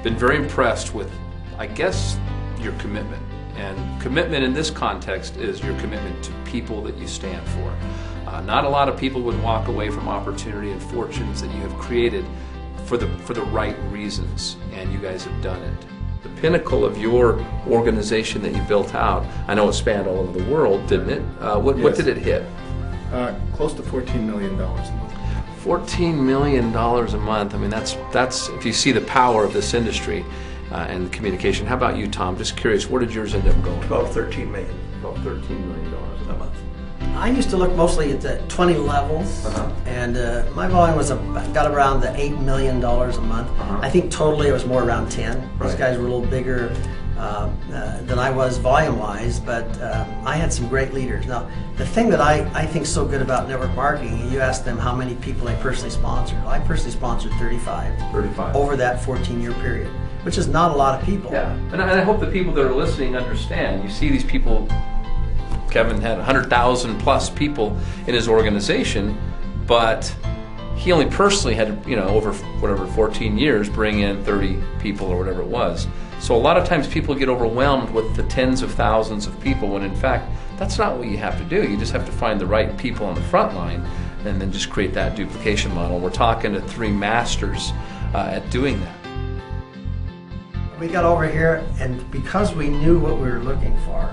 been very impressed with, I guess, your commitment. And commitment in this context is your commitment to people that you stand for. Not a lot of people would walk away from opportunity and fortunes that you have created for the right reasons, and you guys have done it. The pinnacle of your organization that you built out, I know it spanned all over the world, didn't it? What did it hit? Close to $14 million a month. $14 million a month. I mean, that's if you see the power of this industry and communication. How about you, Tom? Just curious, where did yours end up going? 13 million. About $13 million a month. I used to look mostly at the 20 levels, and my volume was got around the $8 million a month. I think totally it was more around 10. These guys were a little bigger than I was volume-wise, but I had some great leaders. Now, the thing that I think is so good about network marketing, you asked them how many people I personally sponsored. I personally sponsored 35 over that 14-year period, which is not a lot of people. Yeah, and I hope the people that are listening understand. You see these people. Kevin had 100,000 plus people in his organization, but he only personally had, over whatever 14 years, bring in 30 people or whatever it was. So a lot of times people get overwhelmed with the tens of thousands of people, when in fact that's not what you have to do. You just have to find the right people on the front line and then just create that duplication model. We're talking to 3 masters at doing that. We got over here, and because we knew what we were looking for,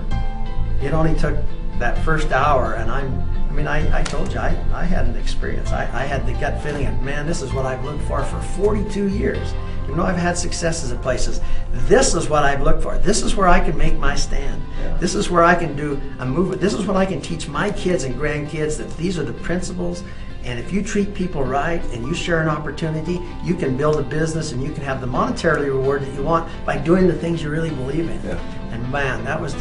it only took that first hour, and I told you, I had an experience. I had the gut feeling of, man, this is what I've looked for 42 years. Even though I've had successes at places, this is what I've looked for. This is where I can make my stand. This is where I can do a movement. This is what I can teach my kids and grandkids, that these are the principles. And if you treat people right and you share an opportunity, you can build a business and you can have the monetary reward that you want by doing the things you really believe in. And man, that was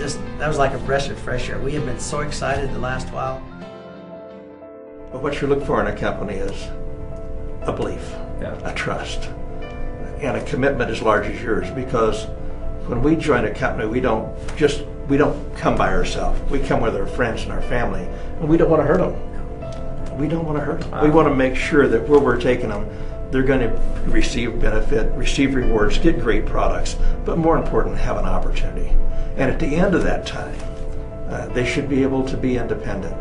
like a breath of fresh air. We have been so excited the last while. But what you look for in a company is a belief, a trust, and a commitment as large as yours. Because when we join a company, we don't come by ourselves. We come with our friends and our family, and we don't want to hurt them. We don't want to hurt them. We want to make sure that where we're taking them, they're going to receive benefit, receive rewards, get great products, but more important, have an opportunity. And at the end of that time, they should be able to be independent.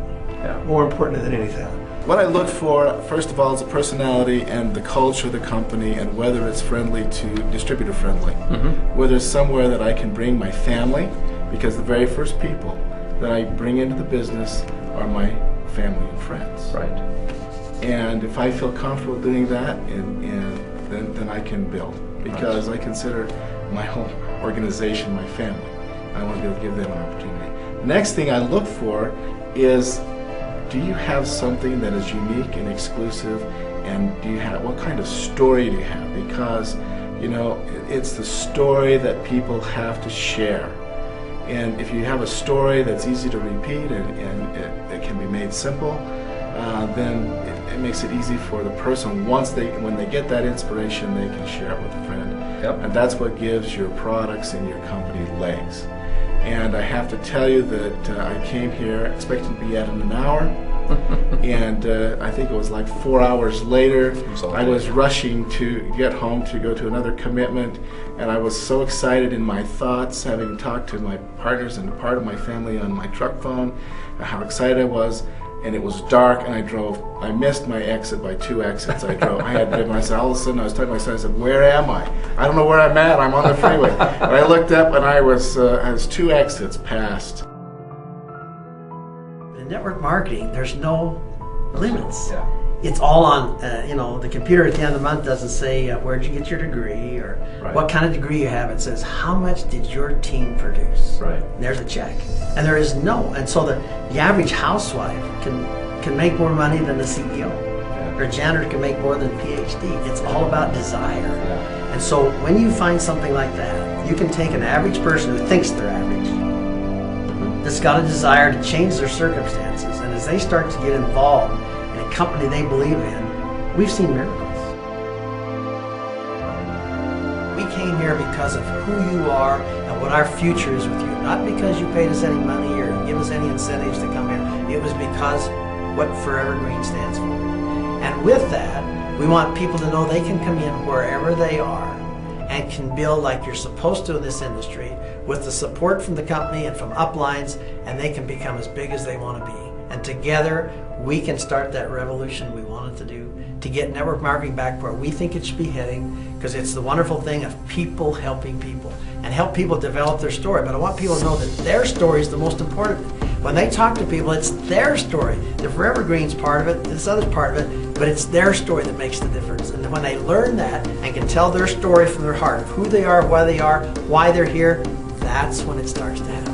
More important than anything. What I look for, first of all, is the personality and the culture of the company, and whether it's friendly to distributor friendly. Whether it's somewhere that I can bring my family, because the very first people that I bring into the business are my family and friends. And if I feel comfortable doing that, then I can build, because I consider my whole organization my family. I want to be able to give them an opportunity. Next thing I look for is, do you have something that is unique and exclusive, and what kind of story do you have? Because it's the story that people have to share. And if you have a story that's easy to repeat and it can be made simple, then it makes it easy for the person. When they get that inspiration, they can share it with a friend. And that's what gives your products and your company legs. And I have to tell you that I came here expecting to be out in an hour, and I think it was like 4 hours later, I was rushing to get home to go to another commitment, and I was so excited in my thoughts, having talked to my partners and part of my family on my truck phone, how excited I was. And it was dark, and I missed my exit by 2 exits. I had driven, I said, all of a sudden I was talking to my son, I said, where am I? I don't know where I'm at, I'm on the freeway. And I looked up, and I was 2 exits past. In network marketing, there's no limits. It's all on, the computer at the end of the month doesn't say, where'd you get your degree, or what kind of degree you have. It says, how much did your team produce? There's a check. And there is and so the average housewife can make more money than the CEO. Or a janitor can make more than a PhD. It's all about desire. And so when you find something like that, you can take an average person who thinks they're average, that's got a desire to change their circumstances, and as they start to get involved in a company they believe in, we've seen miracles. We came here because of who you are and what our future is with you. Not because you paid us any money or give us any incentives to come here. It was because what Forever Green stands for. And with that, we want people to know they can come in wherever they are and can build like you're supposed to in this industry with the support from the company and from uplines, and they can become as big as they want to be. And together we can start that revolution we wanted to do to get network marketing back where we think it should be heading, because it's the wonderful thing of people helping people and help people develop their story. But I want people to know that their story is the most important. When they talk to people, it's their story. The Forever Green's part of it, this other part of it, but it's their story that makes the difference. And when they learn that and can tell their story from their heart of who they are, why they're here, that's when it starts to happen.